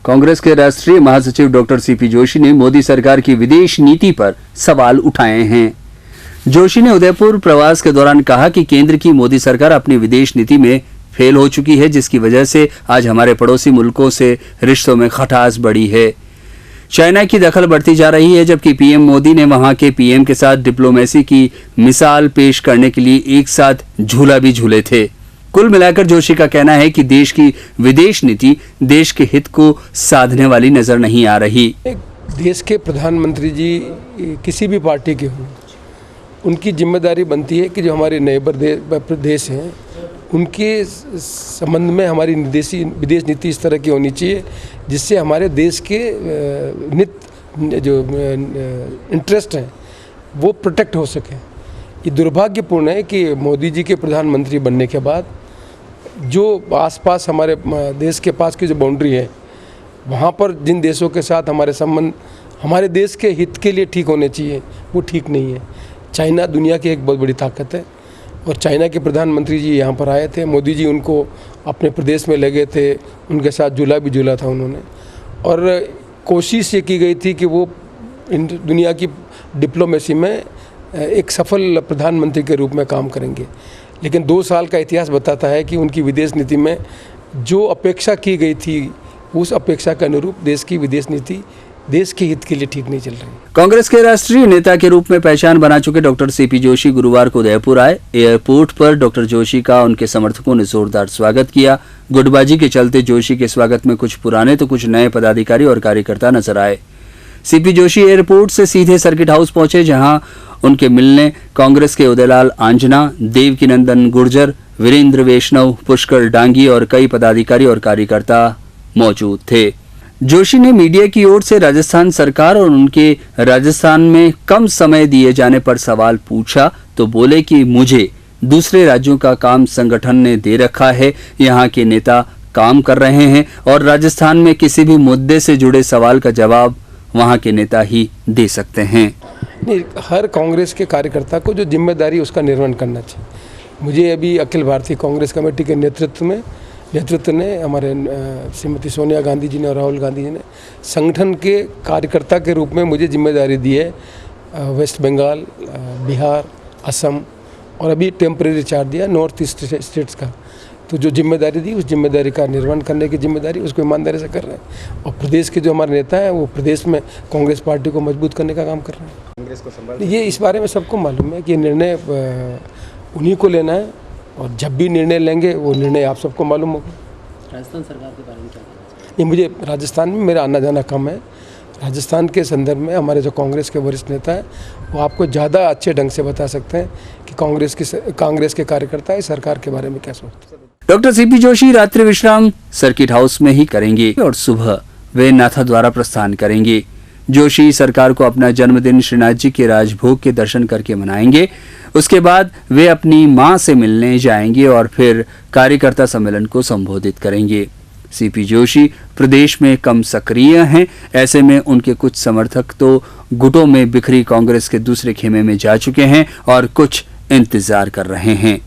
कांग्रेस के राष्ट्रीय महासचिव डॉक्टर सीपी जोशी ने मोदी सरकार की विदेश नीति पर सवाल उठाए हैं। जोशी ने उदयपुर प्रवास के दौरान कहा कि केंद्र की मोदी सरकार अपनी विदेश नीति में फेल हो चुकी है, जिसकी वजह से आज हमारे पड़ोसी मुल्कों से रिश्तों में खटास बढ़ी है। चाइना की दखल बढ़ती जा रही है, जबकि पीएम मोदी ने वहां के पीएम के साथ डिप्लोमेसी की मिसाल पेश करने के लिए एक साथ झूला भी झूले थे। कुल मिलाकर जोशी का कहना है कि देश की विदेश नीति देश के हित को साधने वाली नजर नहीं आ रही। देश के प्रधानमंत्री जी किसी भी पार्टी के हों, उनकी जिम्मेदारी बनती है कि जो हमारे नेबर देश हैं उनके संबंध में हमारी विदेश नीति इस तरह की होनी चाहिए जिससे हमारे देश के जो इंटरेस्ट हैं वो प्रोटेक्ट हो सके। ये दुर्भाग्यपूर्ण है कि मोदी जी के प्रधानमंत्री बनने के बाद जो आसपास हमारे देश के पास की जो बाउंड्री है वहाँ पर जिन देशों के साथ हमारे संबंध हमारे देश के हित के लिए ठीक होने चाहिए वो ठीक नहीं है। चाइना दुनिया की एक बहुत बड़ी ताकत है और चाइना के प्रधानमंत्री जी यहाँ पर आए थे, मोदी जी उनको अपने प्रदेश में ले गए थे, उनके साथ झूला भी झूला था उन्होंने और कोशिश ये की गई थी कि वो दुनिया की डिप्लोमेसी में एक सफल प्रधानमंत्री के रूप में काम करेंगे। लेकिन 2 साल का इतिहास बताता है कि उनकी विदेश नीति में जो अपेक्षा की गई थी उस अपेक्षा के अनुरूप देश की विदेश नीति देश के हित के लिए ठीक नहीं चल रही। कांग्रेस के राष्ट्रीय नेता के रूप में पहचान बना चुके डॉक्टर सीपी जोशी गुरुवार को उदयपुर आए। एयरपोर्ट पर डॉक्टर जोशी का उनके समर्थकों ने जोरदार स्वागत किया। गुटबाजी के चलते जोशी के स्वागत में कुछ पुराने तो कुछ नए पदाधिकारी और कार्यकर्ता नजर आए। सीपी जोशी एयरपोर्ट से सीधे सर्किट हाउस पहुंचे, जहां उनके मिलने कांग्रेस के उदयलाल आंजना, देवकीनंदन गुर्जर, वीरेंद्र वैष्णव, पुष्कर डांगी और कई पदाधिकारी और कार्यकर्ता मौजूद थे। जोशी ने मीडिया की ओर से राजस्थान सरकार और उनके राजस्थान में कम समय दिए जाने पर सवाल पूछा तो बोले कि मुझे दूसरे राज्यों का काम संगठन ने दे रखा है, यहाँ के नेता काम कर रहे हैं और राजस्थान में किसी भी मुद्दे से जुड़े सवाल का जवाब वहाँ के नेता ही दे सकते हैं। नहीं, हर कांग्रेस के कार्यकर्ता को जो जिम्मेदारी उसका निर्वहन करना चाहिए। मुझे अभी अखिल भारतीय कांग्रेस कमेटी के नेतृत्व ने हमारे श्रीमती सोनिया गांधी जी ने और राहुल गांधी जी ने संगठन के कार्यकर्ता के रूप में मुझे जिम्मेदारी दी है। वेस्ट बंगाल, बिहार, असम और अभी टेम्परेरी चार्ज दिया नॉर्थ ईस्ट स्टेट्स का। तो जो जिम्मेदारी दी उस जिम्मेदारी का निर्वहन करने की जिम्मेदारी उसको ईमानदारी से कर रहे हैं और प्रदेश के जो हमारे नेता हैं वो प्रदेश में कांग्रेस पार्टी को मजबूत करने का काम कर रहे हैं। कांग्रेस को संभाल ये इस बारे में सबको मालूम है कि निर्णय उन्हीं को लेना है और जब भी निर्णय लेंगे वो निर्णय आप सबको मालूम होगा। राजस्थान सरकार के बारे में क्या कहना चाहिए? नहीं, मुझे राजस्थान में मेरा आना जाना कम है। राजस्थान के संदर्भ में हमारे जो कांग्रेस के वरिष्ठ नेता हैं वो आपको ज़्यादा अच्छे ढंग से बता सकते हैं कि कांग्रेस के कार्यकर्ता इस सरकार के बारे में क्या सोचते हैं। डॉक्टर सीपी जोशी रात्रि विश्राम सर्किट हाउस में ही करेंगे और सुबह वे नाथद्वारा प्रस्थान करेंगे। जोशी सरकार को अपना जन्मदिन श्रीनाथ जी के राजभोग के दर्शन करके मनाएंगे। उसके बाद वे अपनी मां से मिलने जाएंगे और फिर कार्यकर्ता सम्मेलन को संबोधित करेंगे। सीपी जोशी प्रदेश में कम सक्रिय हैं, ऐसे में उनके कुछ समर्थक तो गुटों में बिखरी कांग्रेस के दूसरे खेमे में जा चुके हैं और कुछ इंतजार कर रहे हैं।